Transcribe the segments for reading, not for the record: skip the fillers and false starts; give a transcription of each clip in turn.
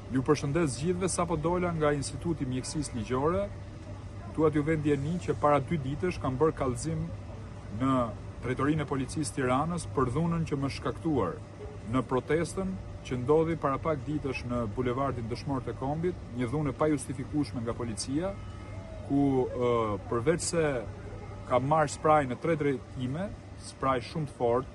Ju përshëndes gjithëve sapo dola nga Instituti Mjekësisë Ligjore. Dua t'ju vë ndjeni që para 2 ditësh kam bërë kallëzim në drejtorinë e policisë Tiranës për dhunën që më shkaktuar në protestën që ndodhi para pak ditësh në bulevardin Dëshmorët e Kombit, një dhunë pa justifikueshme nga policia, ku përveç se ka marrë spraj në 3 drejtime, spraj shumë të fortë,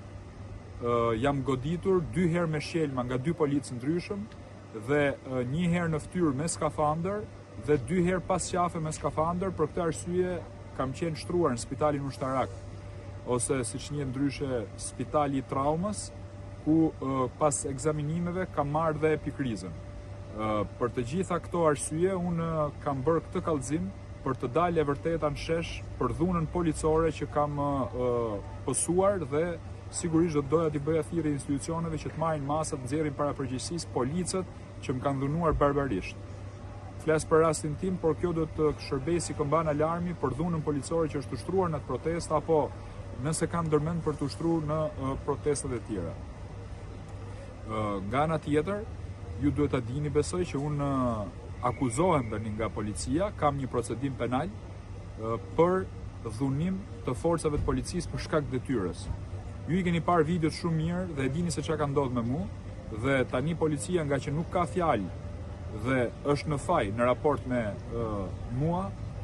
jam goditur 2 herë me shelma nga 2 policë ndryshëm dhe 1 herë në fytyrë me skafandër dhe 2 herë pas qafe me skafandër. Për këtë arsye kam qenë shtruar në spitalin ushtarak, ose siç njihet ndryshe spitali i traumës, ku pas ekzaminimeve kam marrë dhe epikrizën. Për të gjitha këto arsye unë kam bërë këtë kallëzim për të dalë e vërteta në shesh për dhunën policore që kam pësuar dhe sigurisht do të doja t'i bëja thirrje institucioneve që të marrin masat, nxjerrin para përgjegjësisë policët që më kanë dhunuar barbarisht. Flas për rastin tim, por kjo do të shërbejë si këmban alarmi për dhunën policore që është ushtruar në atë protestë, apo nëse kanë ndërmend për të ushtruar në protestat e tjera. Nga ana tjetër, ju duhet ta dini, besoj, që unë akuzohem tani nga policia, kam një procedim penal për dhunim të forcave të policisë për shkak detyrës. Ju i keni parë videot shumë mirë dhe e dini se çka ka ndodhur me mua, dhe tani policia, nga që nuk ka fjalë dhe është në faj në raport me mua,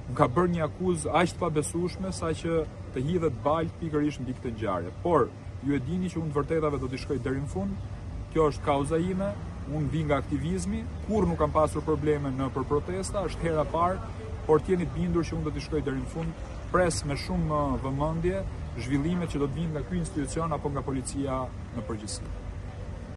më ka bërë një akuzë aq të pabesueshme sa që të hidhet balë pikërisht mbi këtë ngjarje. Por ju e dini që unë të vërtetave do t'i shkoj deri në fund. Kjo është kauza ime, unë vi nga aktivizmi, kur nuk kam pasur probleme në për protesta, është hera parë, por t'jeni të bindur që unë do t'i shkoj deri në fund, pres me shumë vëmendje zhvillimet që do të vinë nga ky institucion apo nga policia në përgjithësi.